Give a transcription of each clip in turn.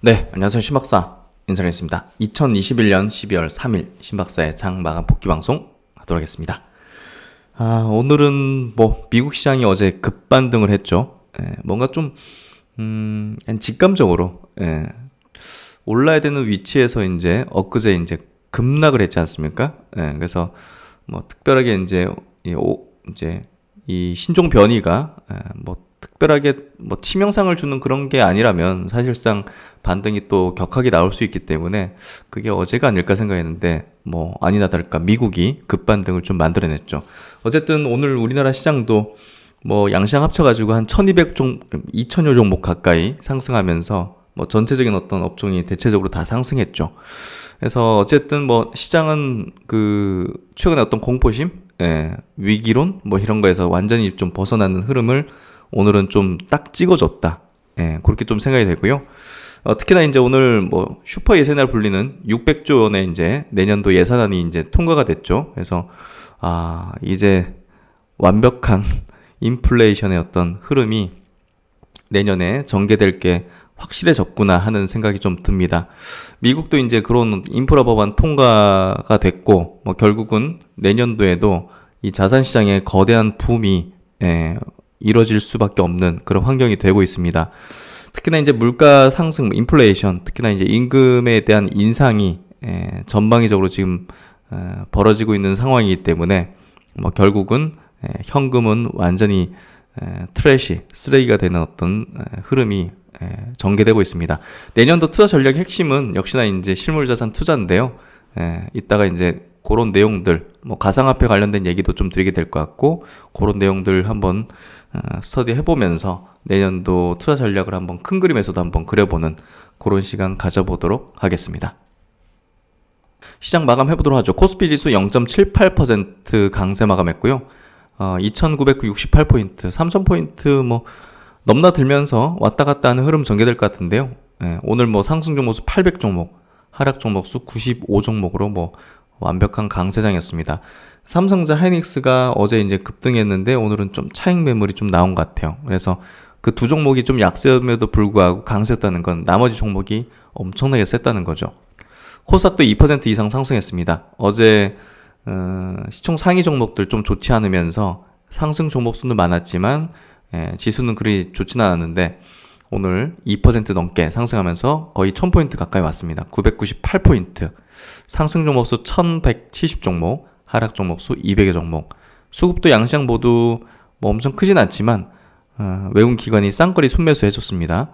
네, 안녕하세요. 신박사 인사드리겠습니다. 2021년 12월 3일 신박사의 장마감 복귀 방송 하도록 하겠습니다. 오늘은 미국 시장이 어제 급반등을 했죠. 뭔가 좀 직감적으로 올라야 되는 위치에서 이제 엊그제 이제 급락을 했지 않습니까? 그래서 특별하게 이제 이 신종 변이가 특별하게 치명상을 주는 그런 게 아니라면 사실상 반등이 또 격하게 나올 수 있기 때문에 그게 어제가 아닐까 생각했는데 아니나 다를까 미국이 급반등을 좀 만들어냈죠. 어쨌든 오늘 우리나라 시장도 양시장 합쳐가지고 한 2,200여 종목 가까이 상승하면서 전체적인 어떤 업종이 대체적으로 다 상승했죠. 그래서 어쨌든 시장은 최근에 어떤 공포심, 위기론 이런 거에서 완전히 좀 벗어나는 흐름을 오늘은 좀 딱 찍어줬다. 그렇게 좀 생각이 되고요. 특히나 이제 오늘 슈퍼 예산이라 불리는 600조 원의 이제 내년도 예산안이 이제 통과가 됐죠. 그래서 이제 완벽한 인플레이션의 어떤 흐름이 내년에 전개될 게 확실해졌구나 하는 생각이 좀 듭니다. 미국도 이제 그런 인프라 법안 통과가 됐고 결국은 내년도에도 이 자산 시장의 거대한 붐이 이뤄질 수밖에 없는 그런 환경이 되고 있습니다. 특히나 이제 물가 상승, 인플레이션, 특히나 이제 임금에 대한 인상이 전방위적으로 지금 벌어지고 있는 상황이기 때문에 결국은 현금은 완전히 트래시, 쓰레기가 되는 어떤 흐름이 전개되고 있습니다. 내년도 투자 전략의 핵심은 역시나 이제 실물자산 투자인데요. 이따가 이제 그런 내용들, 가상화폐 관련된 얘기도 좀 드리게 될 것 같고, 그런 내용들 한번 스터디 해보면서 내년도 투자 전략을 한번 큰 그림에서도 한번 그려보는 그런 시간 가져보도록 하겠습니다. 시장 마감 해보도록 하죠. 코스피 지수 0.78% 강세 마감했고요. 2,968포인트, 3,000포인트 넘나들면서 왔다 갔다 하는 흐름 전개될 것 같은데요. 오늘 상승 종목 수 800종목, 하락 종목 수 95종목으로 완벽한 강세장이었습니다. 삼성전자 하이닉스가 어제 이제 급등했는데 오늘은 좀 차익 매물이 좀 나온 것 같아요. 그래서 그 두 종목이 좀 약세임에도 불구하고 강세였다는 건 나머지 종목이 엄청나게 셌다는 거죠. 코스닥도 2% 이상 상승했습니다. 어제 시총 상위 종목들 좀 좋지 않으면서 상승 종목 수는 많았지만 지수는 그리 좋지는 않았는데 오늘 2% 넘게 상승하면서 거의 1000포인트 가까이 왔습니다. 998포인트. 상승 종목 수 1170종목, 하락 종목 수 200여 종목. 수급도 양시장 모두 엄청 크진 않지만 외국 기관이 쌍거리 순매수 해줬습니다.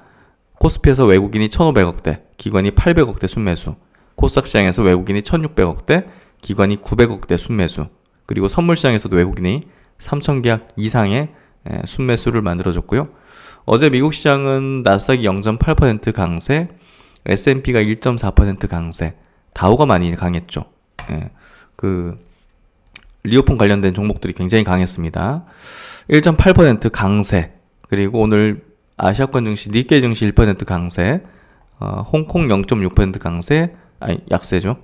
코스피에서 외국인이 1500억대, 기관이 800억대 순매수. 코스닥 시장에서 외국인이 1600억대, 기관이 900억대 순매수. 그리고 선물 시장에서도 외국인이 3000계약 이상의 순매수를 만들어줬고요. 어제 미국 시장은 나스닥이 0.8% 강세, S&P가 1.4% 강세, 다우가 많이 강했죠. 리오폰 관련된 종목들이 굉장히 강했습니다. 1.8% 강세, 그리고 오늘 아시아권 증시, 니케이 증시 1% 강세, 홍콩 0.6% 강세, 약세죠.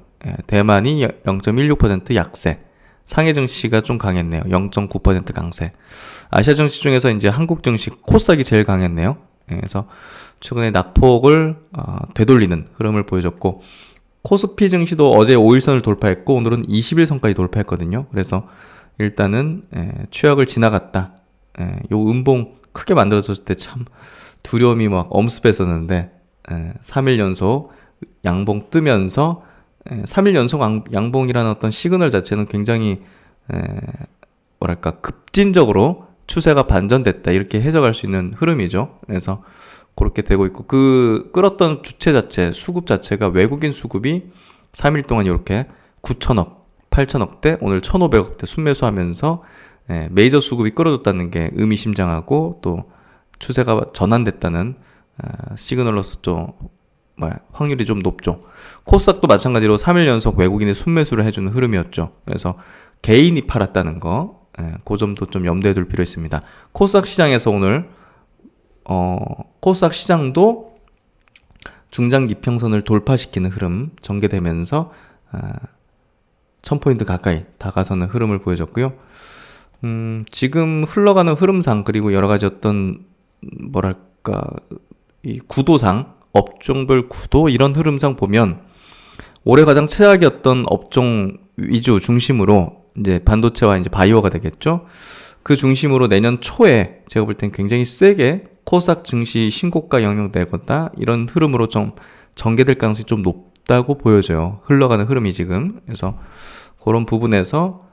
대만이 0.16% 약세, 상해 증시가 좀 강했네요. 0.9% 강세. 아시아 증시 중에서 이제 한국 증시 코스닥이 제일 강했네요. 그래서 최근에 낙폭을 되돌리는 흐름을 보여줬고, 코스피 증시도 어제 5일선을 돌파했고 오늘은 20일선까지 돌파했거든요. 그래서 일단은 최악을 지나갔다. 요 음봉 크게 만들어졌을 때 참 두려움이 엄습했었는데 3일 연속 양봉 뜨면서 3일 연속 양봉이라는 어떤 시그널 자체는 굉장히 급진적으로 추세가 반전됐다 이렇게 해석할 수 있는 흐름이죠. 그래서 그렇게 되고 있고 끌었던 주체 자체, 수급 자체가 외국인 수급이 3일 동안 이렇게 9천억, 8천억대, 오늘 1,500억대 순매수하면서 메이저 수급이 끌어줬다는 게 의미심장하고 또 추세가 전환됐다는 시그널로서 좀 확률이 좀 높죠. 코스닥도 마찬가지로 3일 연속 외국인의 순매수를 해주는 흐름이었죠. 그래서 개인이 팔았다는 거, 그 점도 좀 염두에 둘 필요 있습니다. 코스닥 시장에서 오늘 코스닥 시장도 중장기평선을 돌파시키는 흐름 전개되면서 1000포인트 가까이 다가서는 흐름을 보여줬고요. 지금 흘러가는 흐름상 그리고 여러 가지 어떤 이 구도상 업종별 구도 이런 흐름상 보면 올해 가장 최악이었던 업종 위주 중심으로 이제 반도체와 이제 바이오가 되겠죠. 그 중심으로 내년 초에 제가 볼 땐 굉장히 세게 코스닥 증시 신고가 영역 내거다 이런 흐름으로 좀 전개될 가능성이 좀 높다고 보여져요. 흘러가는 흐름이 지금. 그래서 그런 부분에서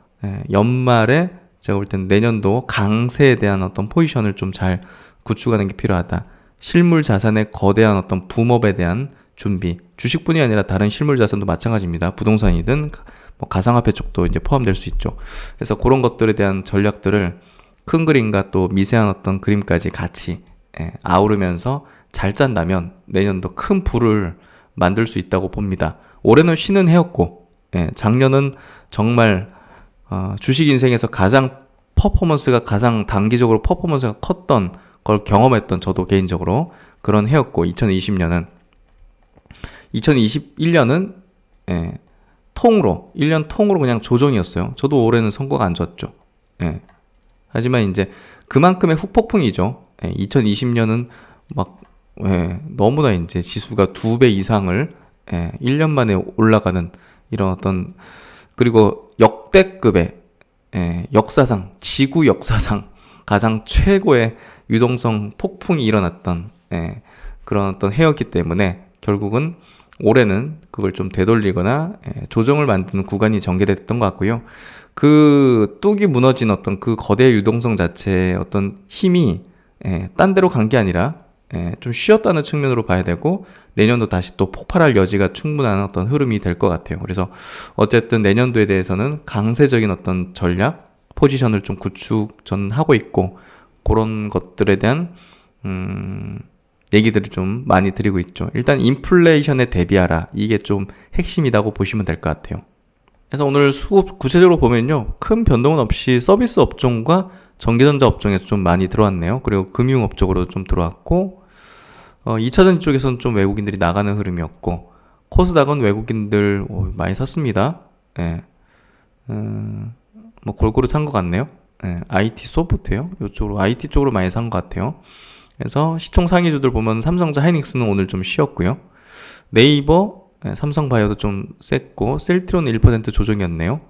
연말에 제가 볼 땐 내년도 강세에 대한 어떤 포지션을 좀 잘 구축하는 게 필요하다. 실물 자산의 거대한 어떤 붐업에 대한 준비. 주식뿐이 아니라 다른 실물 자산도 마찬가지입니다. 부동산이든 뭐 가상화폐 쪽도 이제 포함될 수 있죠. 그래서 그런 것들에 대한 전략들을 큰 그림과 또 미세한 어떤 그림까지 같이 아우르면서 잘 짠다면 내년도 큰 부를 만들 수 있다고 봅니다. 올해는 쉬는 해였고 작년은 정말 주식 인생에서 가장 단기적으로 퍼포먼스가 컸던 걸 경험했던 저도 개인적으로 그런 해였고 2021년은 통으로 1년 통으로 그냥 조정이었어요. 저도 올해는 성과가 안 좋았죠. 하지만 이제 그만큼의 후폭풍이죠. 2020년은 막 너무나 이제 지수가 2배 이상을 1년 만에 올라가는 이런 어떤 그리고 역대급의 역사상 지구 역사상 가장 최고의 유동성 폭풍이 일어났던 그런 어떤 해였기 때문에 결국은 올해는 그걸 좀 되돌리거나 조정을 만드는 구간이 전개됐던 것 같고요. 그 뚝이 무너진 어떤 그 거대 유동성 자체의 어떤 힘이 딴 데로 간 게 아니라 좀 쉬었다는 측면으로 봐야 되고 내년도 다시 또 폭발할 여지가 충분한 어떤 흐름이 될 것 같아요. 그래서 어쨌든 내년도에 대해서는 강세적인 어떤 전략, 포지션을 좀 구축 전 하고 있고 그런 것들에 대한 얘기들을 좀 많이 드리고 있죠. 일단 인플레이션에 대비하라. 이게 좀 핵심이라고 보시면 될 것 같아요. 그래서 오늘 수급 구체적으로 보면요. 큰 변동은 없이 서비스 업종과 전기전자 업종에서 좀 많이 들어왔네요. 그리고 금융업 쪽으로 좀 들어왔고 2차전지 쪽에서는 좀 외국인들이 나가는 흐름이었고 코스닥은 외국인들 많이 샀습니다. 뭐 골고루 산 것 같네요. IT 소프트웨어 이쪽으로 IT 쪽으로 많이 산 것 같아요. 그래서 시총 상위주들 보면 삼성전자 하이닉스는 오늘 좀 쉬었고요. 네이버, 삼성바이오도 좀 셌고 셀트리온은 1% 조정이었네요.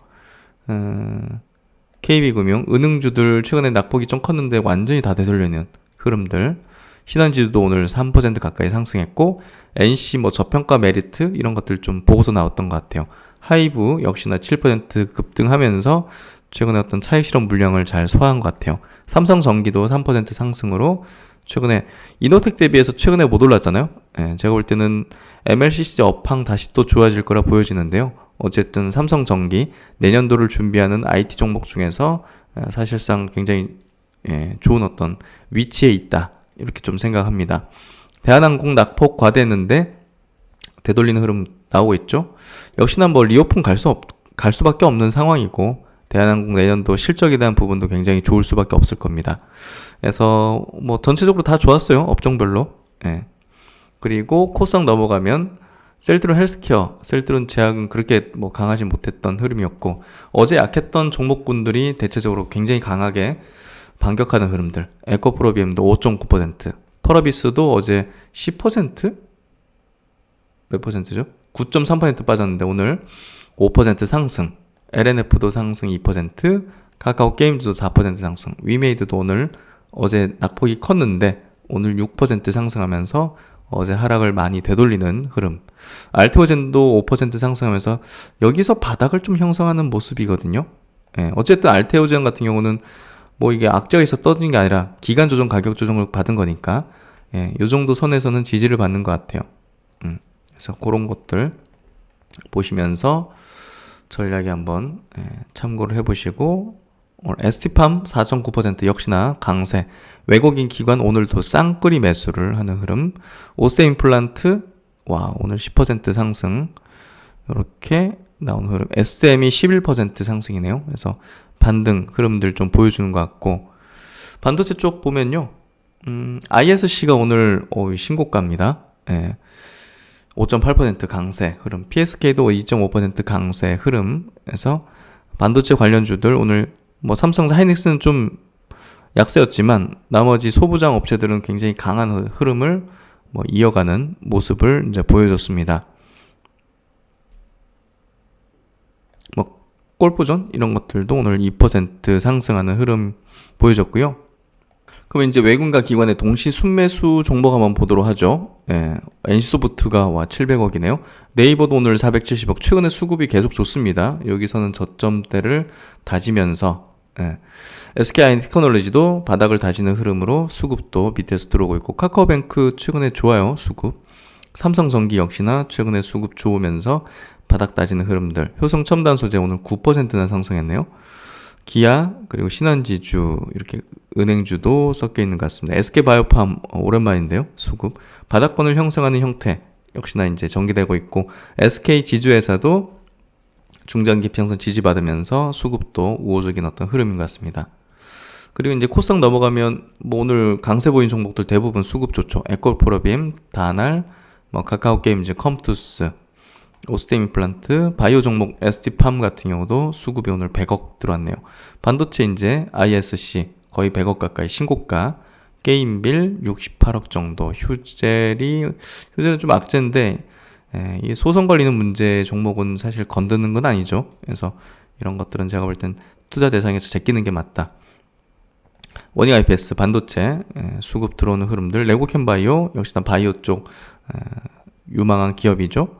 KB금융, 은행주들 최근에 낙폭이 좀 컸는데 완전히 다 되돌리는 흐름들. 신한지수도 오늘 3% 가까이 상승했고 NC 뭐 저평가 메리트 이런 것들 좀 보고서 나왔던 것 같아요. 하이브 역시나 7% 급등하면서 최근에 어떤 차익 실험 물량을 잘 소화한 것 같아요. 삼성전기도 3% 상승으로 최근에 이노텍 대비해서 최근에 못 올랐잖아요. 제가 볼 때는 MLCC 업황 다시 또 좋아질 거라 보여지는데요. 어쨌든 삼성전기 내년도를 준비하는 IT 종목 중에서 사실상 굉장히 좋은 어떤 위치에 있다. 이렇게 좀 생각합니다. 대한항공 낙폭 과대했는데 되돌리는 흐름 나오고 있죠. 역시나 뭐 리오픈 갈 수밖에 없는 상황이고 대한항공 내년도 실적에 대한 부분도 굉장히 좋을 수밖에 없을 겁니다. 그래서 뭐 전체적으로 다 좋았어요. 업종별로. 그리고 코스닥 넘어가면 셀트론 헬스케어, 셀트론 제약은 그렇게 뭐 강하지 못했던 흐름이었고 어제 약했던 종목군들이 대체적으로 굉장히 강하게 반격하는 흐름들. 에코프로비엠도 5.9%, 펄어비스도 어제 10%? 몇 퍼센트죠? 9.3% 빠졌는데 오늘 5% 상승. LNF도 상승 2%, 카카오 게임즈도 4% 상승, 위메이드도 어제 낙폭이 컸는데 오늘 6% 상승하면서 어제 하락을 많이 되돌리는 흐름. 알테오젠도 5% 상승하면서 여기서 바닥을 좀 형성하는 모습이거든요. 어쨌든 알테오젠 같은 경우는 뭐 이게 악재에서 떠진 게 아니라 기간 조정, 가격 조정을 받은 거니까 이 정도 선에서는 지지를 받는 것 같아요. 그래서 그런 것들 보시면서 전략에 한번 참고를 해보시고 오늘 ST팜 4.9% 역시나 강세. 외국인 기관 오늘도 쌍끌이 매수를 하는 흐름. 오세임플란트 오늘 10% 상승. 이렇게 나오는 흐름. SM이 11% 상승이네요. 그래서 반등 흐름들 좀 보여주는 것 같고 반도체 쪽 보면요. ISC가 오늘 신고가입니다. 5.8% 강세 흐름. PSK도 2.5% 강세 흐름에서 반도체 관련주들 오늘 뭐 삼성 하이닉스는 좀 약세였지만 나머지 소부장 업체들은 굉장히 강한 흐름을 뭐 이어가는 모습을 이제 보여줬습니다. 뭐 골프존 이런 것들도 오늘 2% 상승하는 흐름 보여줬고요. 그럼 이제 외국인과 기관의 동시 순매수 종목 한번 보도록 하죠. NC소프트가 700억이네요. 네이버도 오늘 470억. 최근에 수급이 계속 좋습니다. 여기서는 저점대를 다지면서 SK하이테크놀로지도 바닥을 다지는 흐름으로 수급도 밑에서 들어오고 있고, 카카오뱅크 최근에 좋아요, 수급. 삼성전기 역시나 최근에 수급 좋으면서 바닥 다지는 흐름들. 효성첨단소재 오늘 9%나 상승했네요. 기아 그리고 신한지주 이렇게 은행주도 섞여 있는 것 같습니다. SK바이오팜 오랜만인데요. 수급 바닥권을 형성하는 형태 역시나 이제 전개되고 있고, SK지주회사도 중장기 평선 지지받으면서 수급도 우호적인 어떤 흐름인 것 같습니다. 그리고 이제 코스닥 넘어가면 뭐 오늘 강세 보인 종목들 대부분 수급 좋죠. 에콜포러빔, 다날, 뭐 카카오게임즈, 컴투스, 오스템 임플란트, 바이오 종목 ST팜 같은 경우도 수급이 오늘 100억 들어왔네요. 반도체 이제 ISC 거의 100억 가까이 신고가, 게임빌 68억 정도, 휴젤은 좀 악재인데 이 소송 걸리는 문제 종목은 사실 건드는 건 아니죠. 그래서 이런 것들은 제가 볼 땐 투자 대상에서 제끼는 게 맞다. 원익 IPS 반도체 수급 들어오는 흐름들, 레고캠바이오 역시나 바이오 쪽 유망한 기업이죠.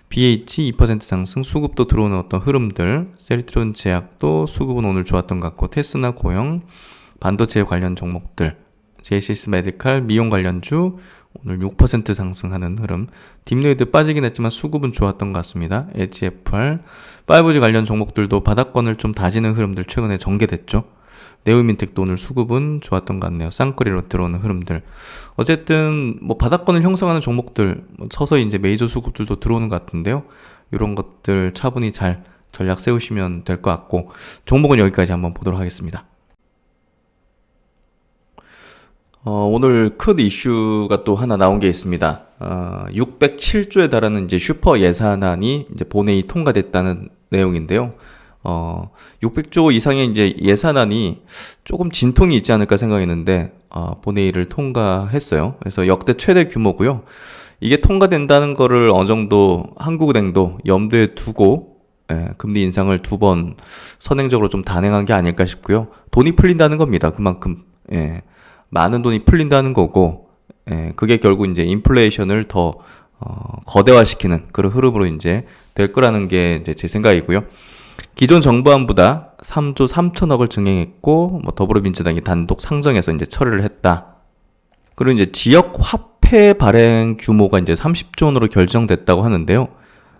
BH 2% 상승, 수급도 들어오는 어떤 흐름들, 셀트리온 제약도 수급은 오늘 좋았던 것 같고, 테스나 고형, 반도체 관련 종목들, 제이시스 메디칼, 미용 관련주 오늘 6% 상승하는 흐름. 딥레이드 빠지긴 했지만 수급은 좋았던 것 같습니다. HFR, 5G 관련 종목들도 바닥권을 좀 다지는 흐름들 최근에 전개됐죠. 네오민텍도 오늘 수급은 좋았던 것 같네요. 쌍거리로 들어오는 흐름들. 어쨌든 뭐 바닥권을 형성하는 종목들, 서서히 이제 메이저 수급들도 들어오는 것 같은데요. 이런 것들 차분히 잘 전략 세우시면 될 것 같고, 종목은 여기까지 한번 보도록 하겠습니다. 오늘 큰 이슈가 또 하나 나온 게 있습니다. 607조에 달하는 이제 슈퍼 예산안이 이제 본회의 통과됐다는 내용인데요. 600조 이상의 이제 예산안이 조금 진통이 있지 않을까 생각했는데, 본회의를 통과했어요. 그래서 역대 최대 규모고요. 이게 통과된다는 거를 어느 정도 한국은행도 염두에 두고, 금리 인상을 2번 선행적으로 좀 단행한 게 아닐까 싶고요. 돈이 풀린다는 겁니다. 그만큼, 많은 돈이 풀린다는 거고, 그게 결국 이제 인플레이션을 더, 거대화시키는 그런 흐름으로 이제 될 거라는 게 이제 제 생각이고요. 기존 정부안보다 3조 3천억을 증액했고, 뭐 더불어민주당이 단독 상정해서 이제 처리를 했다. 그리고 이제 지역 화폐 발행 규모가 이제 30조 원으로 결정됐다고 하는데요.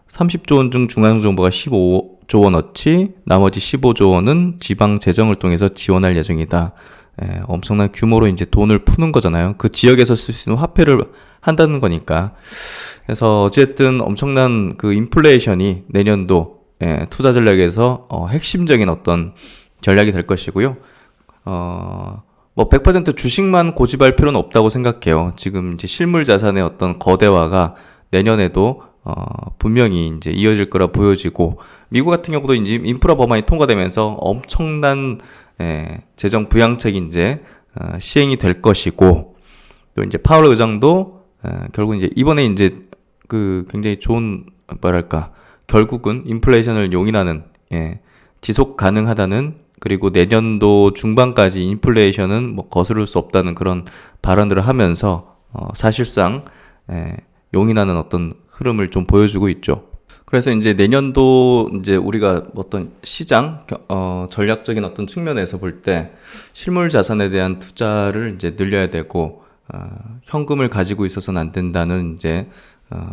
30조 원 중 중앙정부가 15조 원어치, 나머지 15조 원은 지방 재정을 통해서 지원할 예정이다. 엄청난 규모로 이제 돈을 푸는 거잖아요. 그 지역에서 쓸 수 있는 화폐를 한다는 거니까. 그래서 어쨌든 엄청난 그 인플레이션이 내년도 투자 전략에서 핵심적인 어떤 전략이 될 것이고요. 뭐 100% 주식만 고집할 필요는 없다고 생각해요. 지금 이제 실물 자산의 어떤 거대화가 내년에도 분명히 이제 이어질 거라 보여지고, 미국 같은 경우도 이제 인프라 법안이 통과되면서 엄청난 재정 부양책이 이제 시행이 될 것이고, 또 이제 파월 의장도 결국 이제 이번에 이제 그 굉장히 좋은 뭐랄까, 결국은 인플레이션을 용인하는, 지속 가능하다는, 그리고 내년도 중반까지 인플레이션은 뭐 거스를 수 없다는 그런 발언들을 하면서 사실상 용인하는 어떤 흐름을 좀 보여주고 있죠. 그래서 이제 내년도 이제 우리가 어떤 시장 전략적인 어떤 측면에서 볼 때 실물 자산에 대한 투자를 이제 늘려야 되고, 현금을 가지고 있어서는 안 된다는 이제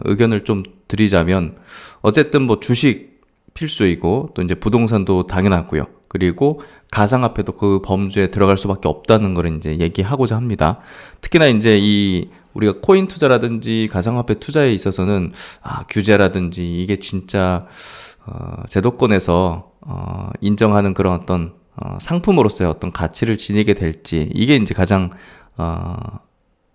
의견을 좀 드리자면, 어쨌든 뭐 주식 필수이고, 또 이제 부동산도 당연하고요. 그리고 가상화폐도 그 범주에 들어갈 수밖에 없다는 걸 이제 얘기하고자 합니다. 특히나 이제 이 우리가 코인 투자라든지 가상화폐 투자에 있어서는 규제라든지 이게 진짜 제도권에서 인정하는 그런 어떤 상품으로서의 어떤 가치를 지니게 될지, 이게 이제 가장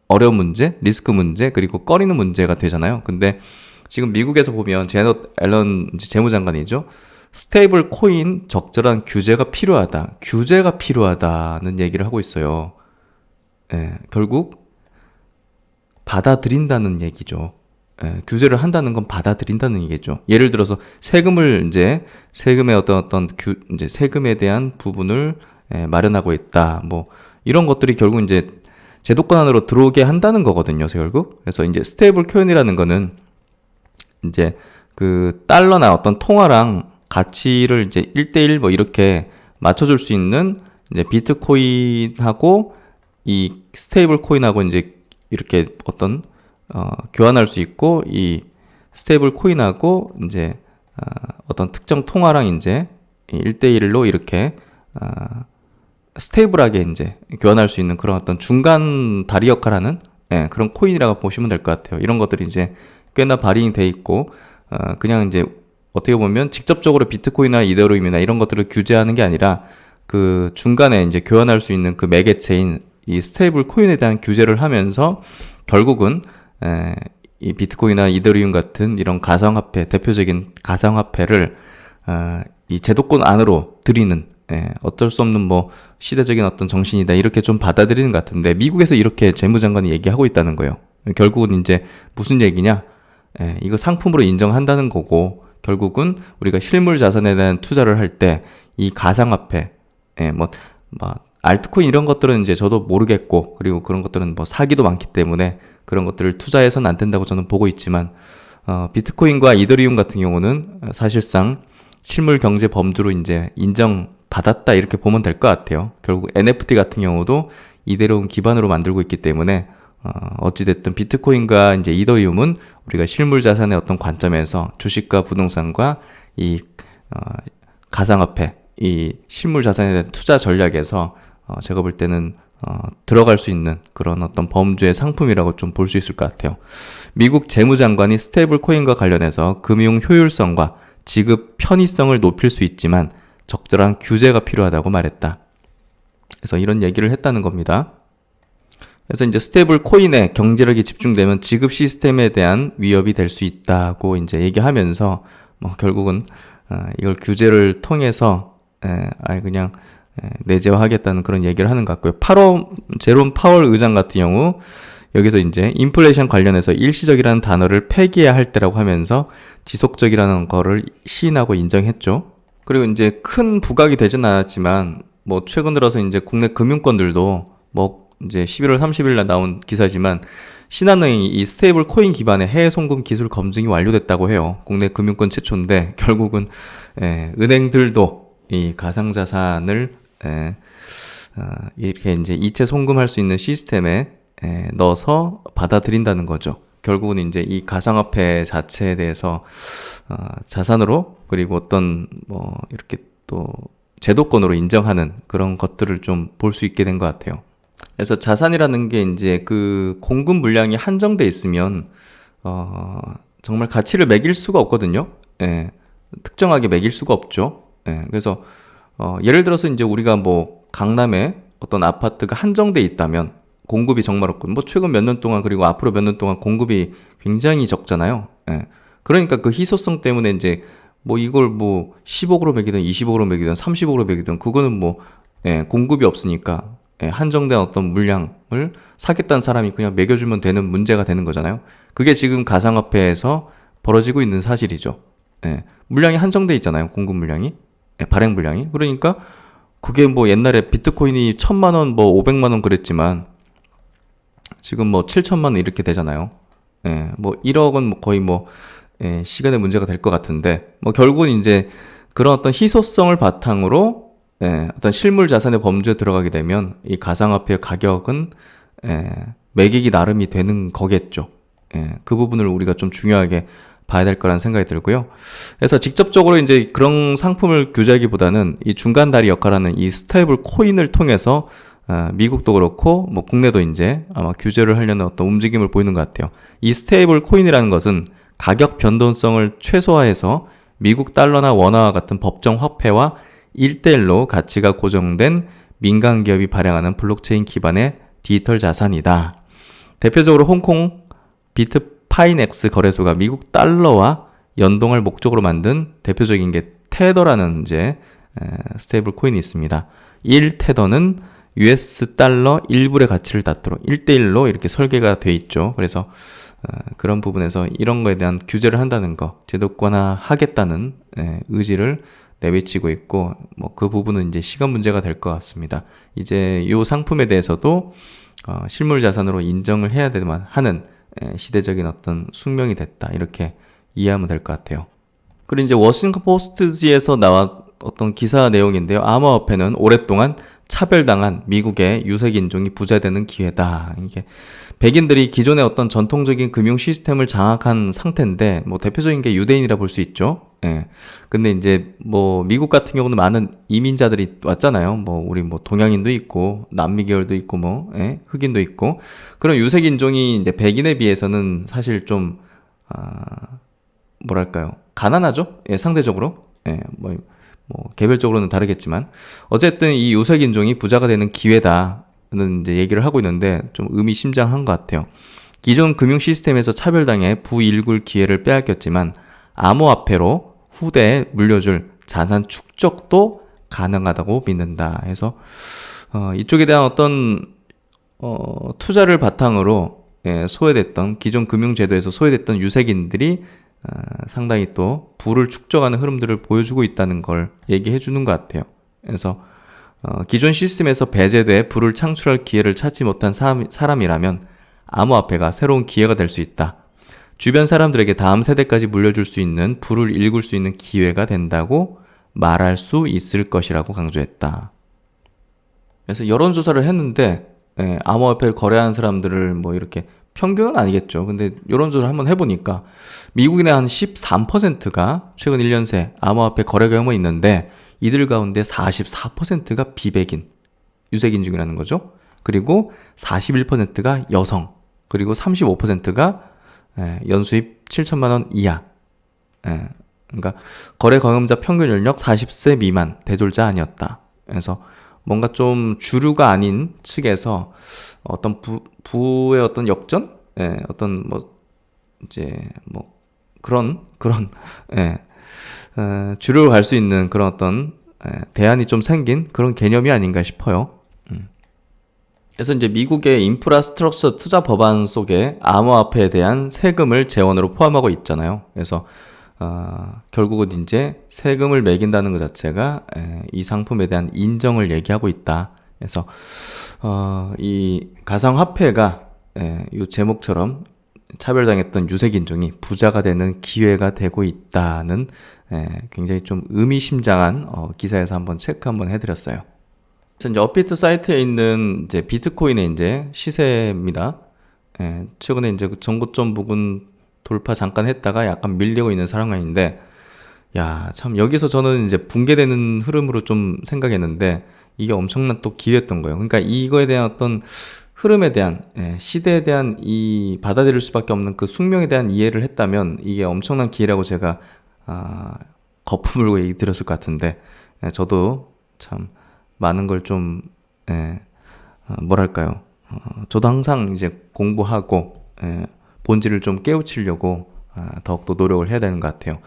어려운 문제, 리스크 문제, 그리고 꺼리는 문제가 되잖아요. 근데 지금 미국에서 보면 제넷 앨런 재무장관이죠. 스테이블 코인 적절한 규제가 필요하다. 규제가 필요하다는 얘기를 하고 있어요. 결국 받아들인다는 얘기죠. 규제를 한다는 건 받아들인다는 얘기죠. 예를 들어서 세금을 이제 세금의 이제 세금에 대한 부분을 마련하고 있다. 뭐 이런 것들이 결국 이제 제도권 안으로 들어오게 한다는 거거든요. 결국. 그래서 이제 스테이블 코인이라는 거는 이제 그 달러나 어떤 통화랑 가치를 이제 1대1 뭐 이렇게 맞춰줄 수 있는 이제 비트코인하고 이 스테이블 코인하고 이제 이렇게 교환할 수 있고, 이 스테이블 코인하고 이제 어떤 특정 통화랑 이제 1대1로 이렇게 스테이블하게 이제 교환할 수 있는 그런 어떤 중간 다리 역할하는 그런 코인이라고 보시면 될 것 같아요. 이런 것들이 이제 꽤나 발행이 돼 있고, 그냥 이제 어떻게 보면 직접적으로 비트코인이나 이더리움이나 이런 것들을 규제하는 게 아니라 그 중간에 이제 교환할 수 있는 그 매개체인 이 스테이블 코인에 대한 규제를 하면서 결국은 이 비트코인이나 이더리움 같은 이런 가상화폐, 대표적인 가상화폐를 이 제도권 안으로 들이는, 어쩔 수 없는 뭐 시대적인 어떤 정신이다 이렇게 좀 받아들이는 것 같은데, 미국에서 이렇게 재무장관이 얘기하고 있다는 거예요. 결국은 이제 무슨 얘기냐? 이거 상품으로 인정한다는 거고, 결국은 우리가 실물 자산에 대한 투자를 할 때 이 가상화폐, 뭐 알트코인 이런 것들은 이제 저도 모르겠고, 그리고 그런 것들은 뭐 사기도 많기 때문에 그런 것들을 투자해서는 안 된다고 저는 보고 있지만, 비트코인과 이더리움 같은 경우는 사실상 실물 경제 범주로 이제 인정받았다 이렇게 보면 될 것 같아요. 결국 NFT 같은 경우도 이더리움 기반으로 만들고 있기 때문에 어찌됐든 비트코인과 이제 이더리움은 우리가 실물 자산의 어떤 관점에서 주식과 부동산과 이 가상화폐, 이 실물 자산에 대한 투자 전략에서 제가 볼 때는 들어갈 수 있는 그런 어떤 범주의 상품이라고 좀 볼 수 있을 것 같아요. 미국 재무장관이 스테이블 코인과 관련해서 금융 효율성과 지급 편의성을 높일 수 있지만 적절한 규제가 필요하다고 말했다. 그래서 이런 얘기를 했다는 겁니다. 그래서 이제 스테이블 코인에 경제력이 집중되면 지급 시스템에 대한 위협이 될 수 있다고 이제 얘기하면서 뭐 결국은 이걸 규제를 통해서 그냥 내재화하겠다는 그런 얘기를 하는 것 같고요. 제롬 파월 의장 같은 경우 여기서 이제 인플레이션 관련해서 일시적이라는 단어를 폐기해야 할 때라고 하면서 지속적이라는 거를 시인하고 인정했죠. 그리고 이제 큰 부각이 되진 않았지만 뭐 최근 들어서 이제 국내 금융권들도 뭐 이제 11월 30일 날 나온 기사지만 신한은행이 이 스테이블 코인 기반의 해외 송금 기술 검증이 완료됐다고 해요. 국내 금융권 최초인데 결국은 은행들도 이 가상자산을 이렇게 이제 이체 송금할 수 있는 시스템에 넣어서 받아들인다는 거죠. 결국은 이제 이 가상화폐 자체에 대해서 자산으로, 그리고 어떤 뭐 이렇게 또 제도권으로 인정하는 그런 것들을 좀 볼 수 있게 된 것 같아요. 그래서 자산이라는 게 이제 그 공급 물량이 한정돼 있으면 정말 가치를 매길 수가 없거든요. 특정하게 매길 수가 없죠. 그래서 예를 들어서 이제 우리가 뭐 강남에 어떤 아파트가 한정돼 있다면 공급이 정말 없고, 뭐 최근 몇 년 동안 그리고 앞으로 몇 년 동안 공급이 굉장히 적잖아요. 그러니까 그 희소성 때문에 이제 뭐 이걸 뭐 10억으로 매기든 20억으로 매기든 30억으로 매기든 그거는 뭐 공급이 없으니까 한정된 어떤 물량을 사겠다는 사람이 그냥 매겨주면 되는 문제가 되는 거잖아요. 그게 지금 가상화폐에서 벌어지고 있는 사실이죠. 물량이 한정돼 있잖아요. 공급 물량이, 발행 물량이. 그러니까 그게 뭐 옛날에 비트코인이 1000만원 뭐 500만원 그랬지만 지금 뭐 7천만원 이렇게 되잖아요. 뭐 1억은 뭐 거의 뭐 시간의 문제가 될 것 같은데, 뭐 결국은 이제 그런 어떤 희소성을 바탕으로 어떤 실물 자산의 범주에 들어가게 되면 이 가상화폐의 가격은 매기기 나름이 되는 거겠죠. 그 부분을 우리가 좀 중요하게 봐야 될 거라는 생각이 들고요. 그래서 직접적으로 이제 그런 상품을 규제하기보다는 이 중간 다리 역할하는 이 스테이블 코인을 통해서 미국도 그렇고 뭐 국내도 이제 아마 규제를 하려는 어떤 움직임을 보이는 것 같아요. 이 스테이블 코인이라는 것은 가격 변동성을 최소화해서 미국 달러나 원화와 같은 법정 화폐와 1대1로 가치가 고정된 민간 기업이 발행하는 블록체인 기반의 디지털 자산이다. 대표적으로 홍콩 비트파이넥스 거래소가 미국 달러와 연동할 목적으로 만든 대표적인 게 테더라는 이제 스테이블 코인이 있습니다. 1테더는 US 달러 1불의 가치를 닿도록 1대1로 이렇게 설계가 돼 있죠. 그래서 그런 부분에서 이런 거에 대한 규제를 한다는 거, 제도권화하겠다는 의지를 내비치고 있고, 뭐 그 부분은 이제 시간 문제가 될 것 같습니다. 이제 이 상품에 대해서도 실물 자산으로 인정을 해야 되만 하는 시대적인 어떤 숙명이 됐다, 이렇게 이해하면 될 것 같아요. 그리고 이제 워싱턴 포스트지에서 나왔 어떤 기사 내용인데요. 암호화폐는 오랫동안 차별당한 미국의 유색 인종이 부자되는 기회다. 이게 백인들이 기존의 어떤 전통적인 금융 시스템을 장악한 상태인데, 뭐 대표적인 게 유대인이라 볼 수 있죠. 예. 근데 이제 뭐 미국 같은 경우는 많은 이민자들이 왔잖아요. 뭐 우리 뭐 동양인도 있고 남미 계열도 있고 뭐 흑인도 있고, 그런 유색 인종이 이제 백인에 비해서는 사실 좀 뭐랄까요, 가난하죠. 예, 상대적으로. 예, 뭐 개별적으로는 다르겠지만 어쨌든 이 유색 인종이 부자가 되는 기회다는 이제 얘기를 하고 있는데, 좀 의미심장한 것 같아요. 기존 금융 시스템에서 차별당해 부일굴 기회를 빼앗겼지만 암호화폐로 후대에 물려줄 자산 축적도 가능하다고 믿는다 해서 이쪽에 대한 어떤 투자를 바탕으로 소외됐던, 기존 금융제도에서 소외됐던 유색인들이 상당히 또 부를 축적하는 흐름들을 보여주고 있다는 걸 얘기해 주는 것 같아요. 그래서 기존 시스템에서 배제돼 부를 창출할 기회를 찾지 못한 사람이라면 암호화폐가 새로운 기회가 될 수 있다. 주변 사람들에게 다음 세대까지 물려줄 수 있는 부를 일굴 수 있는 기회가 된다고 말할 수 있을 것이라고 강조했다. 그래서 여론조사를 했는데 암호화폐를 거래하는 사람들을 뭐 이렇게, 평균은 아니겠죠. 근데 여론조사를 한번 해보니까 미국인의 한 13%가 최근 1년 새 암호화폐 거래 경험이 있는데, 이들 가운데 44%가 비백인, 유색인종이라는 거죠. 그리고 41%가 여성, 그리고 35%가 연수입 7천만 원 이하. 그러니까 거래 경험자 평균 연령 40세 미만, 대졸자 아니었다. 그래서 뭔가 좀 주류가 아닌 측에서 어떤 부의 어떤 역전? 어떤 뭐 이제 뭐 그런 주류로 갈 수 있는 그런 어떤 대안이 좀 생긴 그런 개념이 아닌가 싶어요. 그래서 이제 미국의 인프라스트럭처 투자 법안 속에 암호화폐에 대한 세금을 재원으로 포함하고 있잖아요. 그래서 결국은 이제 세금을 매긴다는 것 자체가 이 상품에 대한 인정을 얘기하고 있다. 그래서 이 가상화폐가 이 제목처럼 차별당했던 유색인종이 부자가 되는 기회가 되고 있다는 굉장히 좀 의미심장한 기사에서 한번 체크 한번 해드렸어요. 이제 업비트 사이트에 있는 이제 비트코인의 이제 시세입니다. 최근에 이제 전고점 부근 돌파 잠깐 했다가 약간 밀리고 있는 상황인데, 야, 참 여기서 저는 이제 붕괴되는 흐름으로 좀 생각했는데, 이게 엄청난 또 기회였던 거예요. 그러니까 이거에 대한 어떤 흐름에 대한, 시대에 대한 이 받아들일 수밖에 없는 그 숙명에 대한 이해를 했다면 이게 엄청난 기회라고 제가 거품 물고 얘기 드렸을 것 같은데, 저도 참 많은 걸 좀 뭐랄까요, 저도 항상 이제 공부하고 본질을 좀 깨우치려고 더욱더 노력을 해야 되는 것 같아요.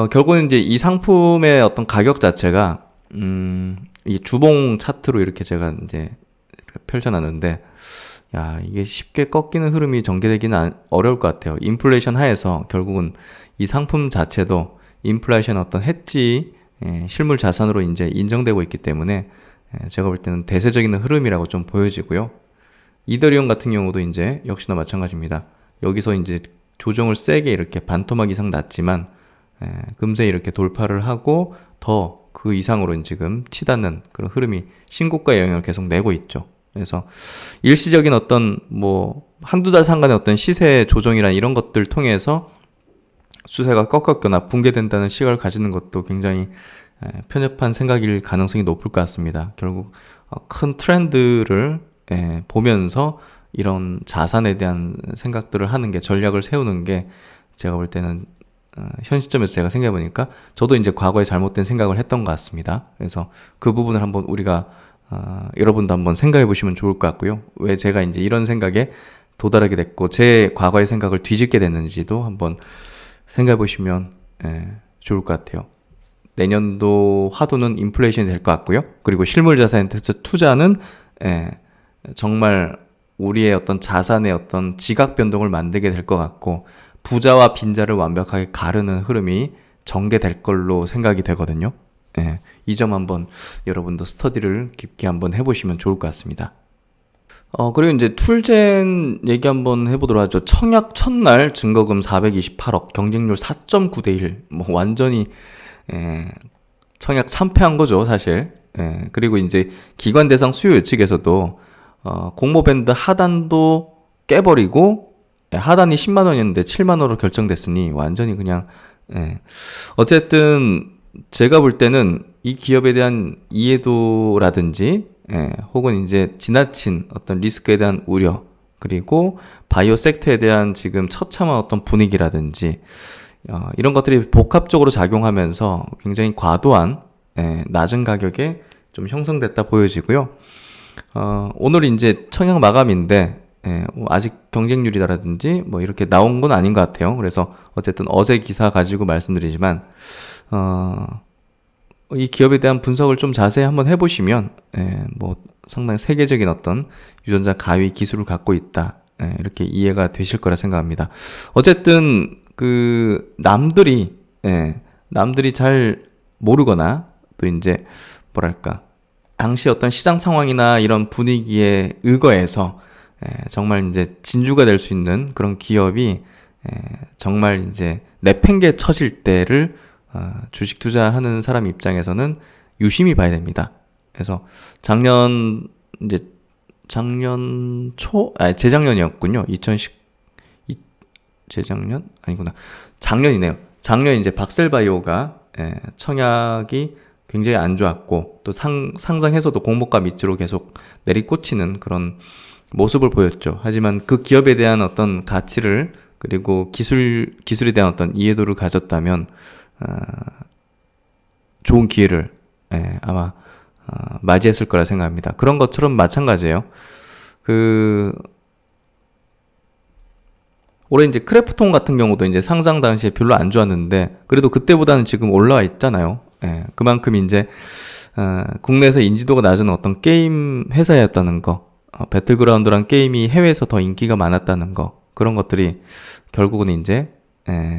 결국은 이제 이 상품의 어떤 가격 자체가 이 주봉 차트로 이렇게 제가 이제 펼쳐놨는데, 야, 이게 쉽게 꺾이는 흐름이 전개되기는 어려울 것 같아요. 인플레이션 하에서 결국은 이 상품 자체도 인플레이션 어떤 해지 실물 자산으로 이제 인정되고 있기 때문에 제가 볼 때는 대세적인 흐름이라고 좀 보여지고요. 이더리움 같은 경우도 이제 역시나 마찬가지입니다. 여기서 이제 조정을 세게 이렇게 반토막 이상 났지만 금세 이렇게 돌파를 하고 더 그 이상으로 지금 치닫는 그런 흐름이 신고가의 영향을 계속 내고 있죠. 그래서 일시적인 어떤 뭐 한두 달 상간의 어떤 시세 조정이란 이런 것들 통해서 수세가 꺾였거나 붕괴된다는 시각을 가지는 것도 굉장히 편협한 생각일 가능성이 높을 것 같습니다. 결국 큰 트렌드를 보면서 이런 자산에 대한 생각들을 하는 게, 전략을 세우는 게 제가 볼 때는 현 시점에서 제가 생각해보니까 저도 이제 과거에 잘못된 생각을 했던 것 같습니다. 그래서 그 부분을 한번 우리가 여러분도 한번 생각해 보시면 좋을 것 같고요. 왜 제가 이제 이런 생각에 도달하게 됐고 제 과거의 생각을 뒤집게 됐는지도 한번 생각해 보시면 좋을 것 같아요. 내년도 화두는 인플레이션이 될 것 같고요. 그리고 실물 자산에 대해서 투자는 정말 우리의 어떤 자산의 어떤 지각 변동을 만들게 될 것 같고, 부자와 빈자를 완벽하게 가르는 흐름이 전개될 걸로 생각이 되거든요. 이 점 한번 여러분도 스터디를 깊게 한번 해보시면 좋을 것 같습니다. 그리고 이제 툴젠 얘기 한번 해보도록 하죠. 청약 첫날 증거금 428억, 경쟁률 4.9대 1. 뭐 완전히 청약 참패한 거죠, 사실. 그리고 이제 기관 대상 수요 예측에서도 공모 밴드 하단도 깨버리고, 하단이 10만 원이었는데 7만 원으로 결정됐으니 완전히 그냥 어쨌든 제가 볼 때는 이 기업에 대한 이해도라든지 혹은 이제 지나친 어떤 리스크에 대한 우려, 그리고 바이오 섹터에 대한 지금 처참한 어떤 분위기라든지 이런 것들이 복합적으로 작용하면서 굉장히 과도한 낮은 가격에 좀 형성됐다 보여지고요. 오늘 이제 청약 마감인데 아직 경쟁률이라든지 뭐 이렇게 나온 건 아닌 것 같아요. 그래서 어쨌든 어제 기사 가지고 말씀드리지만 이 기업에 대한 분석을 좀 자세히 한번 해보시면 뭐 상당히 세계적인 어떤 유전자 가위 기술을 갖고 있다, 이렇게 이해가 되실 거라 생각합니다. 어쨌든 그 남들이 잘 모르거나 또 이제 뭐랄까 당시 어떤 시장 상황이나 이런 분위기에 의거해서 정말 이제 진주가 될 수 있는 그런 기업이 정말 이제 내팽개 쳐질 때를 주식 투자하는 사람 입장에서는 유심히 봐야 됩니다. 그래서 재작년이었군요. 재작년? 아니구나. 작년이네요. 작년 이제 박셀바이오가 청약이 굉장히 안 좋았고, 또 상장해서도 공모가 밑으로 계속 내리꽂히는 그런 모습을 보였죠. 하지만 그 기업에 대한 어떤 가치를, 그리고 기술에 대한 어떤 이해도를 가졌다면 좋은 기회를 아마 맞이했을 거라 생각합니다. 그런 것처럼 마찬가지예요. 올해 이제 크래프톤 같은 경우도 이제 상장 당시에 별로 안 좋았는데 그래도 그때보다는 지금 올라와 있잖아요. 그만큼 이제 국내에서 인지도가 낮은 어떤 게임 회사였다는 거, 배틀그라운드란 게임이 해외에서 더 인기가 많았다는 거, 그런 것들이 결국은 이제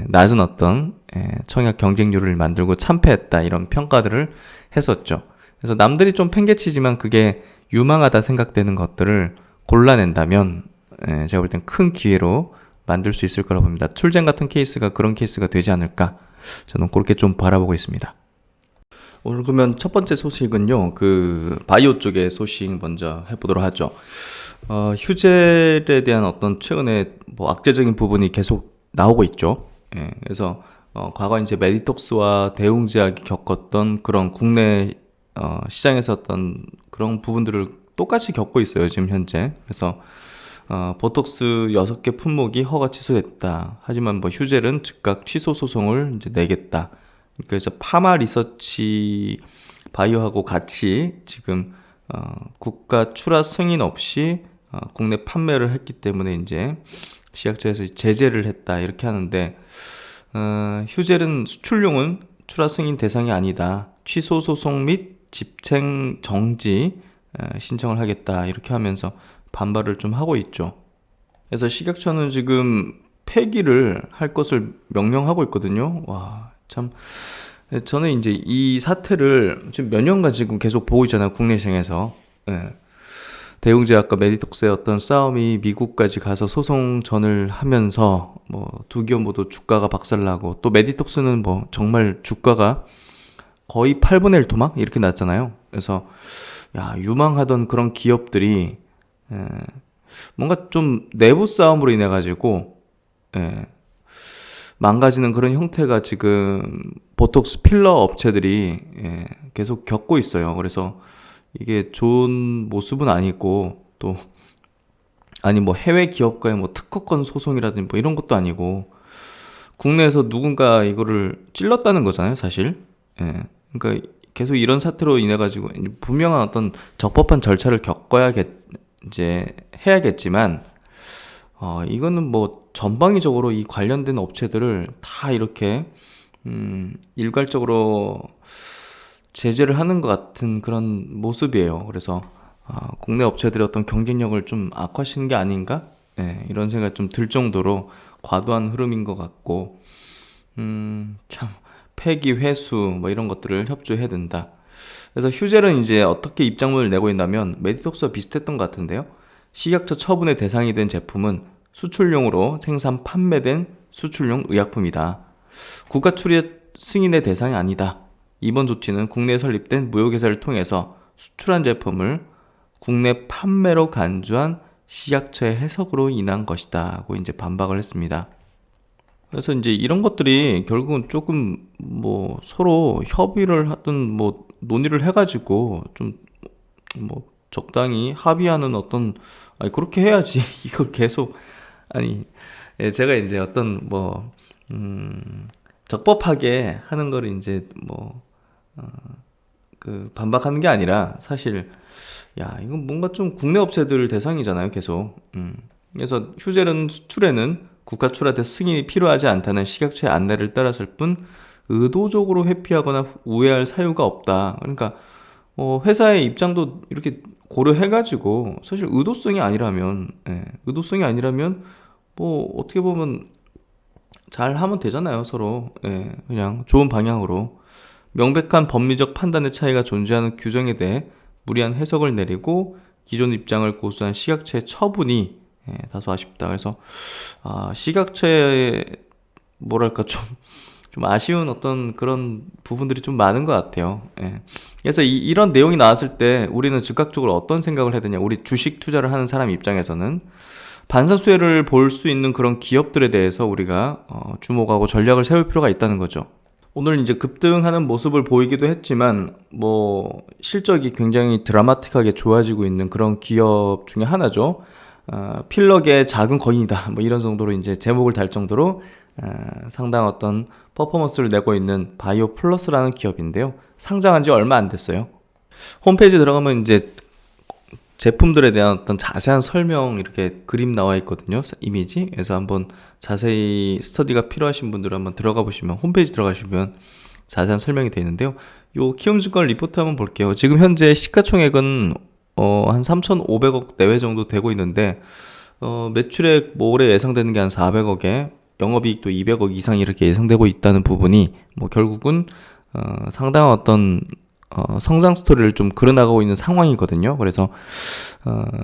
낮은 어떤 청약 경쟁률을 만들고 참패했다, 이런 평가들을 했었죠. 그래서 남들이 좀 팽개치지만 그게 유망하다 생각되는 것들을 골라낸다면 제가 볼 땐 큰 기회로 만들 수 있을 거라고 봅니다. 툴젠 같은 케이스가 그런 케이스가 되지 않을까, 저는 그렇게 좀 바라보고 있습니다. 오늘 그러면 첫 번째 소식은요, 그 바이오 쪽의 소식 먼저 해보도록 하죠. 휴젤에 대한 어떤 최근에 뭐 악재적인 부분이 계속 나오고 있죠. 그래서 과거 이제 메디톡스와 대웅제약이 겪었던 그런 국내 시장에서 어떤 그런 부분들을 똑같이 겪고 있어요, 지금 현재. 그래서 보톡스 6개 품목이 허가 취소됐다. 하지만 뭐 휴젤은 즉각 취소 소송을 이제 내겠다. 그래서 파마 리서치 바이오하고 같이 지금 국가 출하 승인 없이 국내 판매를 했기 때문에 이제 식약처에서 제재를 했다, 이렇게 하는데, 휴젤은 수출용은 출하 승인 대상이 아니다, 취소 소송 및 집행 정지 신청을 하겠다, 이렇게 하면서 반발을 좀 하고 있죠. 그래서 식약처는 지금 폐기를 할 것을 명령하고 있거든요. 와, 참. 저는 이제 이 사태를 지금 몇 년간 지금 계속 보고 있잖아요, 국내 시장에서. 대웅제약과 메디톡스의 어떤 싸움이 미국까지 가서 소송전을 하면서 뭐 두 기업 모두 주가가 박살나고, 또 메디톡스는 뭐 정말 주가가 거의 8분의 1 토막 이렇게 났잖아요. 그래서 유망하던 그런 기업들이 뭔가 좀 내부 싸움으로 인해 가지고 망가지는 그런 형태가 지금 보톡스 필러 업체들이 계속 겪고 있어요. 그래서 이게 좋은 모습은 아니고, 또 아니 뭐 해외 기업과의 뭐 특허권 소송이라든지 뭐 이런 것도 아니고, 국내에서 누군가 이거를 찔렀다는 거잖아요, 사실. 그러니까 계속 이런 사태로 인해 가지고 분명한 어떤 적법한 절차를 이제 해야겠지만, 이거는 뭐 전방위적으로 이 관련된 업체들을 다 이렇게 일괄적으로 제재를 하는 것 같은 그런 모습이에요. 그래서 국내 업체들의 어떤 경쟁력을 좀 악화시키는 게 아닌가? 네, 이런 생각이 좀 들 정도로 과도한 흐름인 것 같고, 참 폐기, 회수 뭐 이런 것들을 협조해야 된다. 그래서 휴젤은 이제 어떻게 입장문을 내고 있냐면 메디톡스와 비슷했던 것 같은데요. 식약처 처분의 대상이 된 제품은 수출용으로 생산 판매된 수출용 의약품이다. 국가 출입 승인의 대상이 아니다. 이번 조치는 국내에 설립된 무역회사를 통해서 수출한 제품을 국내 판매로 간주한 식약처의 해석으로 인한 것이다 하고 이제 반박을 했습니다. 그래서 이제 이런 것들이 결국은 조금 뭐 서로 협의를 하든 뭐 논의를 해가지고 좀 뭐 적당히 합의하는 어떤, 아니 그렇게 해야지 이걸 계속, 아니 제가 이제 어떤 뭐 적법하게 하는 거를 이제 뭐 반박하는 게 아니라 사실 야 이건 뭔가 좀 국내 업체들 대상이잖아요 계속. 그래서 휴젤은 수출에는 국가 출하대 승인이 필요하지 않다는 식약처의 안내를 따랐을 뿐 의도적으로 회피하거나 우회할 사유가 없다. 그러니까 회사의 입장도 이렇게 고려해가지고 사실 의도성이 아니라면, 의도성이 아니라면 뭐 어떻게 보면 잘 하면 되잖아요 서로. 그냥 좋은 방향으로 명백한 법리적 판단의 차이가 존재하는 규정에 대해 무리한 해석을 내리고 기존 입장을 고수한 식약처의 처분이 다소 아쉽다. 그래서 식약처의 뭐랄까 좀 아쉬운 어떤 그런 부분들이 좀 많은 것 같아요. 그래서 이런 내용이 나왔을 때 우리는 즉각적으로 어떤 생각을 해야 되냐. 우리 주식 투자를 하는 사람 입장에서는 반사수혜를 볼 수 있는 그런 기업들에 대해서 우리가 주목하고 전략을 세울 필요가 있다는 거죠. 오늘 이제 급등하는 모습을 보이기도 했지만 뭐 실적이 굉장히 드라마틱하게 좋아지고 있는 그런 기업 중에 하나죠. 필럭의 작은 거인이다 뭐 이런 정도로 이제 제목을 달 정도로 상당한 어떤 퍼포먼스를 내고 있는 바이오 플러스라는 기업인데요. 상장한 지 얼마 안 됐어요. 홈페이지 들어가면 이제 제품들에 대한 어떤 자세한 설명 이렇게 그림 나와 있거든요. 이미지. 그래서 한번 자세히 스터디가 필요하신 분들은 한번 들어가 보시면, 홈페이지 들어가시면 자세한 설명이 되어 있는데요. 요 키움증권 리포트 한번 볼게요. 지금 현재 시가총액은 한 3,500억 내외 정도 되고 있는데 매출액 뭐 올해 예상되는 게 한 400억에 영업이익도 200억 이상 이렇게 예상되고 있다는 부분이 뭐 결국은 상당한 어떤 성장 스토리를 좀 그려나가고 있는 상황이거든요. 그래서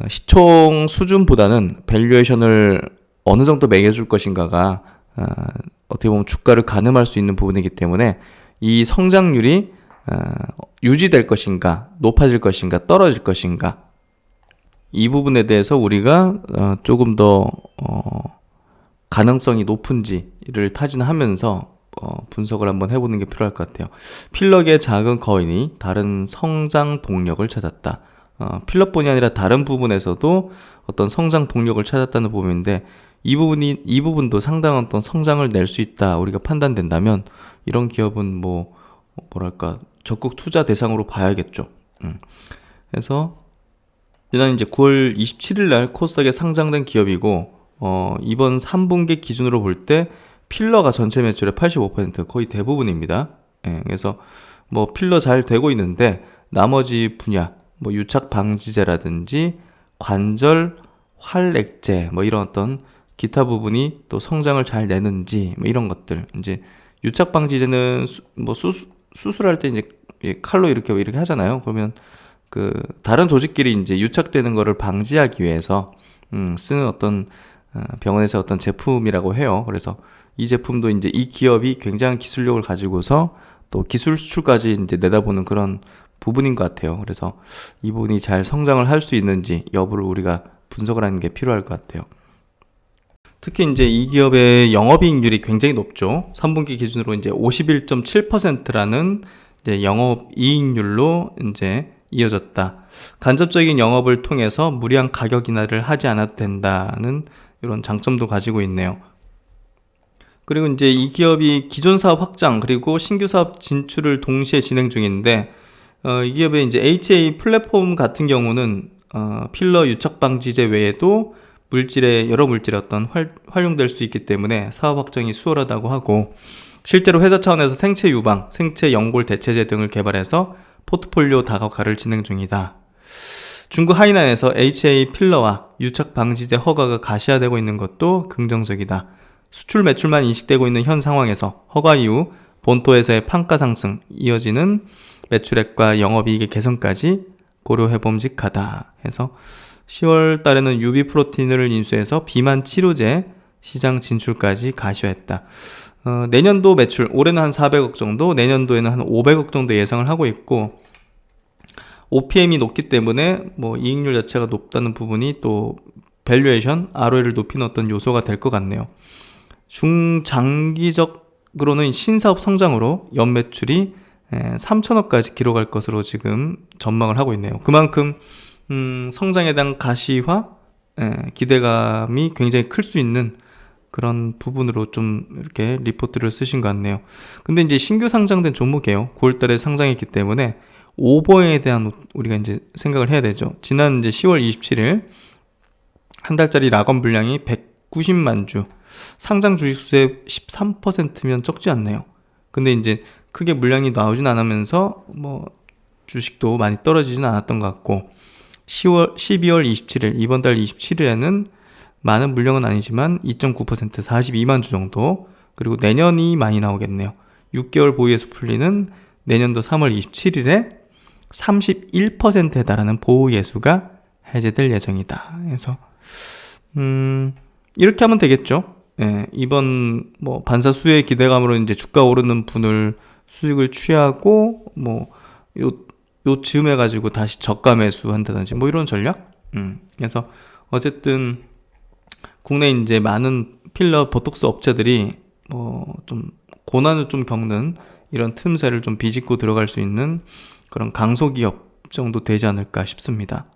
시총 수준보다는 밸류에이션을 어느 정도 매겨줄 것인가가 어떻게 보면 주가를 가늠할 수 있는 부분이기 때문에 이 성장률이 유지될 것인가, 높아질 것인가, 떨어질 것인가, 이 부분에 대해서 우리가 조금 더 가능성이 높은지를 타진하면서 분석을 한번 해보는 게 필요할 것 같아요. 필럭의 작은 거인이 다른 성장 동력을 찾았다. 필럭뿐이 아니라 다른 부분에서도 어떤 성장 동력을 찾았다는 부분인데 이 부분도 상당한 어떤 성장을 낼 수 있다. 우리가 판단된다면 이런 기업은 뭐랄까 적극 투자 대상으로 봐야겠죠. 그래서 지난 이제 9월 27일 날 코스닥에 상장된 기업이고 이번 3분기 기준으로 볼 때 필러가 전체 매출의 85% 거의 대부분입니다. 그래서 뭐 필러 잘 되고 있는데 나머지 분야 뭐 유착 방지제라든지 관절 활액제 뭐 이런 어떤 기타 부분이 또 성장을 잘 내는지 뭐 이런 것들. 이제 유착 방지제는 수술할 때 이제 칼로 이렇게 하잖아요. 그러면 그 다른 조직끼리 이제 유착되는 거를 방지하기 위해서 쓰는 어떤 병원에서 어떤 제품이라고 해요. 그래서 이 제품도 이제 이 기업이 굉장한 기술력을 가지고서 또 기술 수출까지 이제 내다보는 그런 부분인 것 같아요. 그래서 이 부분이 잘 성장을 할 수 있는지 여부를 우리가 분석을 하는 게 필요할 것 같아요. 특히 이제 이 기업의 영업이익률이 굉장히 높죠. 3분기 기준으로 이제 51.7%라는 이제 영업이익률로 이제 이어졌다. 간접적인 영업을 통해서 무리한 가격 인하를 하지 않아도 된다는 이런 장점도 가지고 있네요. 그리고 이제 이 기업이 기존 사업 확장 그리고 신규 사업 진출을 동시에 진행 중인데 이 기업의 이제 HA 플랫폼 같은 경우는 필러 유착 방지제 외에도 여러 물질의 어떤 활용될 수 있기 때문에 사업 확장이 수월하다고 하고 실제로 회사 차원에서 생체 유방, 생체 연골 대체제 등을 개발해서 포트폴리오 다각화를 진행 중이다. 중국 하이난에서 HA 필러와 유착 방지제 허가가 가시화되고 있는 것도 긍정적이다. 수출 매출만 인식되고 있는 현 상황에서 허가 이후 본토에서의 판가 상승, 이어지는 매출액과 영업이익의 개선까지 고려해봄직하다 해서 10월 달에는 UB 프로틴을 인수해서 비만 치료제 시장 진출까지 가시화했다. 내년도 매출, 올해는 한 400억 정도, 내년도에는 한 500억 정도 예상을 하고 있고, OPM이 높기 때문에 뭐 이익률 자체가 높다는 부분이 또 밸류에이션, ROE를 높이는 어떤 요소가 될 것 같네요. 중장기적으로는 신사업 성장으로 연매출이 3천억까지 기록할 것으로 지금 전망을 하고 있네요. 그만큼 성장에 대한 가시화, 기대감이 굉장히 클 수 있는 그런 부분으로 좀 이렇게 리포트를 쓰신 것 같네요. 근데 이제 신규 상장된 종목이에요. 9월 달에 상장했기 때문에 오버에 대한 우리가 이제 생각을 해야 되죠. 지난 이제 10월 27일 한 달짜리 락원 분량이 190만 주, 상장 주식 수의 13%면 적지 않네요. 근데 이제 크게 물량이 나오진 않으면서 뭐 주식도 많이 떨어지진 않았던 것 같고, 12월 27일, 이번 달 27일에는 많은 물량은 아니지만 2.9% 42만 주 정도, 그리고 내년이 많이 나오겠네요. 6개월 보유에서 풀리는 내년도 3월 27일에 31%에 달하는 보유예수가 해제될 예정이다. 그래서 이렇게 하면 되겠죠. 이번 뭐 반사 수혜 기대감으로 이제 주가 오르는 분을 수익을 취하고 뭐 요 즈음에 가지고 다시 저가 매수한다든지 뭐 이런 전략. 그래서 어쨌든 국내 이제 많은 필러 보톡스 업체들이 뭐 좀 고난을 좀 겪는 이런 틈새를 좀 비집고 들어갈 수 있는 그런 강소기업 정도 되지 않을까 싶습니다.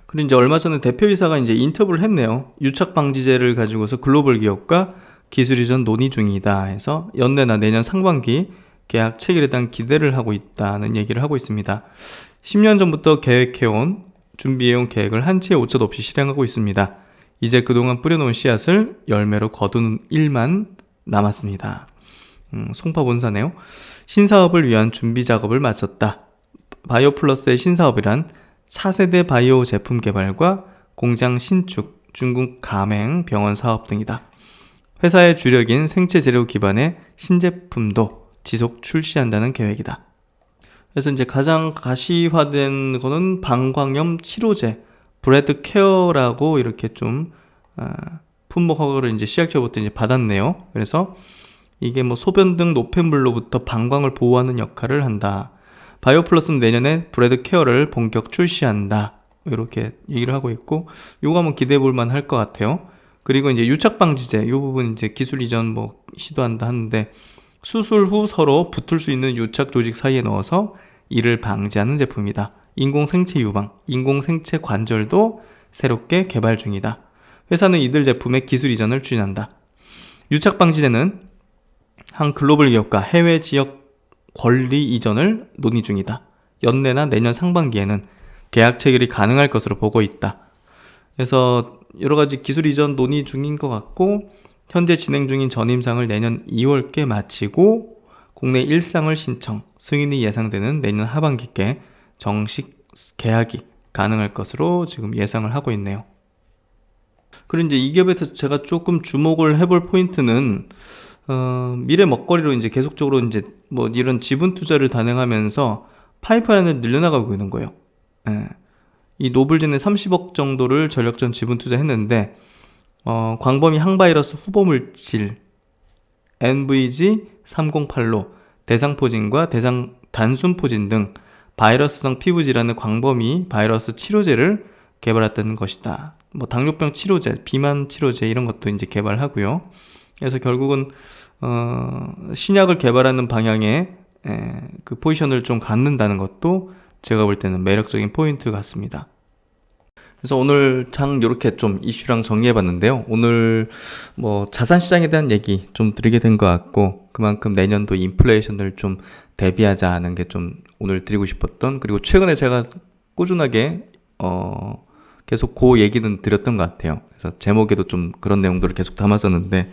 그리고 이제 얼마 전에 대표이사가 이제 인터뷰를 했네요. 유착 방지제를 가지고서 글로벌 기업과 기술 이전 논의 중이다 해서 연내나 내년 상반기 계약 체결에 대한 기대를 하고 있다는 얘기를 하고 있습니다. 10년 전부터 계획해온 준비해온 계획을 한치의 오차도 없이 실행하고 있습니다. 이제 그동안 뿌려놓은 씨앗을 열매로 거두는 일만 남았습니다. 송파본사네요. 신사업을 위한 준비 작업을 마쳤다. 바이오플러스의 신사업이란 4세대 바이오 제품 개발과 공장 신축, 중국 가맹 병원 사업 등이다. 회사의 주력인 생체 재료 기반의 신제품도 지속 출시한다는 계획이다. 그래서 이제 가장 가시화된 거는 방광염 치료제 브레드 케어라고 이렇게 좀 품목 허가를 이제 시작처부터 이제 받았네요. 그래서 이게 뭐 소변 등 노폐물로부터 방광을 보호하는 역할을 한다. 바이오플러스는 내년에 브레드 케어를 본격 출시한다. 이렇게 얘기를 하고 있고, 요거 한번 기대해 볼 만할 것 같아요. 그리고 이제 유착 방지제, 요 부분 이제 기술 이전 뭐 시도한다 하는데, 수술 후 서로 붙을 수 있는 유착 조직 사이에 넣어서 이를 방지하는 제품이다. 인공생체 유방, 인공생체 관절도 새롭게 개발 중이다. 회사는 이들 제품의 기술 이전을 추진한다. 유착 방지제는 한 글로벌 기업과 해외 지역 권리 이전을 논의 중이다. 연내나 내년 상반기에는 계약 체결이 가능할 것으로 보고 있다. 그래서 여러 가지 기술 이전 논의 중인 것 같고, 현재 진행 중인 전임상을 내년 2월께 마치고 국내 1상을 신청, 승인이 예상되는 내년 하반기께 정식 계약이 가능할 것으로 지금 예상을 하고 있네요. 그리고 이제 이 기업에서 제가 조금 주목을 해볼 포인트는 미래 먹거리로 이제 계속적으로 이제 뭐 이런 지분 투자를 단행하면서 파이프라인을 늘려나가고 있는 거예요. 이 노블젠에 30억 정도를 전력전 지분 투자했는데, 광범위 항바이러스 후보 물질 NVG308로 대상포진과 대상 단순포진 등 바이러스성 피부질환의 광범위 바이러스 치료제를 개발했다는 것이다. 뭐 당뇨병 치료제, 비만 치료제 이런 것도 이제 개발하고요. 그래서 결국은 신약을 개발하는 방향에 그 포지션을 좀 갖는다는 것도 제가 볼 때는 매력적인 포인트 같습니다. 그래서 오늘 장 이렇게 좀 이슈랑 정리해봤는데요. 오늘 뭐 자산시장에 대한 얘기 좀 드리게 된 것 같고, 그만큼 내년도 인플레이션을 좀 대비하자는 게 좀 오늘 드리고 싶었던, 그리고 최근에 제가 꾸준하게 계속 그 얘기는 드렸던 것 같아요. 그래서 제목에도 좀 그런 내용들을 계속 담았었는데,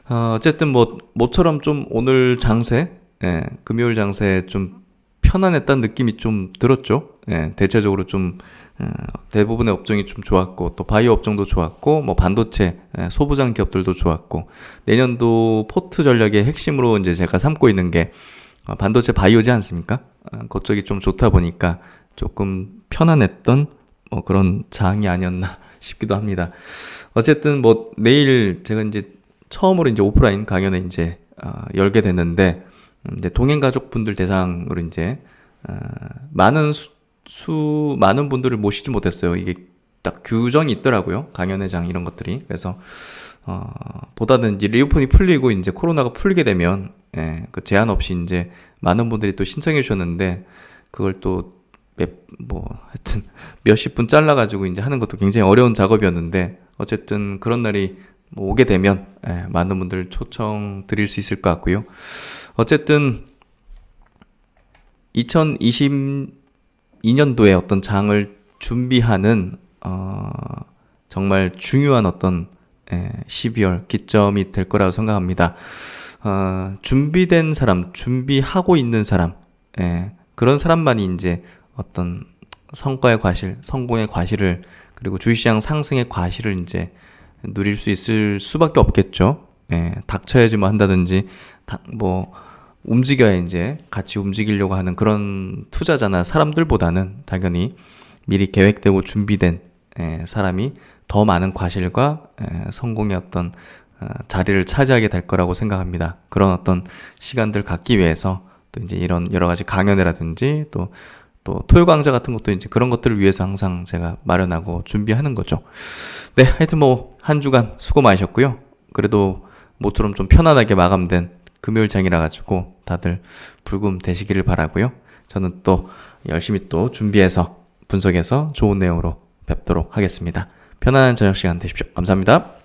어쨌든 모처럼 좀 오늘 장세, 예, 금요일 장세 좀 편안했다는 느낌이 좀 들었죠. 예, 대체적으로 좀 대부분의 업종이 좀 좋았고, 또 바이오 업종도 좋았고, 뭐 반도체, 소부장 기업들도 좋았고, 내년도 포트 전략의 핵심으로 이제 제가 삼고 있는 게 반도체 바이오지 않습니까? 그쪽이 좀 좋다 보니까 조금 편안했던 뭐 그런 장이 아니었나 싶기도 합니다. 어쨌든 뭐 내일 제가 이제 처음으로 이제 오프라인 강연을 이제 열게 됐는데, 이제 동행 가족분들 대상으로 이제 많은 많은 분들을 모시지 못했어요. 이게 딱 규정이 있더라고요. 강연회 장 이런 것들이. 그래서 보다는 이제 리오픈이 풀리고 이제 코로나가 풀리게 되면 그 제한 없이 이제 많은 분들이 또 신청해 주셨는데, 그걸 또 하여튼 몇십 분 잘라가지고 이제 하는 것도 굉장히 어려운 작업이었는데, 어쨌든 그런 날이 뭐 오게 되면 많은 분들 초청 드릴 수 있을 것 같고요. 어쨌든 2022년도에 어떤 장을 준비하는 정말 중요한 어떤 12월 기점이 될 거라고 생각합니다. 준비된 사람, 준비하고 있는 사람, 그런 사람만이 이제 어떤 성과의 과실, 성공의 과실을, 그리고 주식시장 상승의 과실을 이제 누릴 수 있을 수밖에 없겠죠. 닥쳐야지만 한다든지, 움직여야 이제 같이 움직이려고 하는 그런 투자자나 사람들보다는 당연히 미리 계획되고 준비된 사람이 더 많은 과실과 성공의 어떤 자리를 차지하게 될 거라고 생각합니다. 그런 어떤 시간들 갖기 위해서 또 이제 이런 여러 가지 강연회라든지 또 토요 강좌 같은 것도 이제 그런 것들을 위해서 항상 제가 마련하고 준비하는 거죠. 네, 하여튼 한 주간 수고 많으셨고요. 그래도 모처럼 좀 편안하게 마감된 금요일장이라 가지고 다들 불금 되시기를 바라고요. 저는 또 열심히 또 준비해서 분석해서 좋은 내용으로 뵙도록 하겠습니다. 편안한 저녁 시간 되십시오. 감사합니다.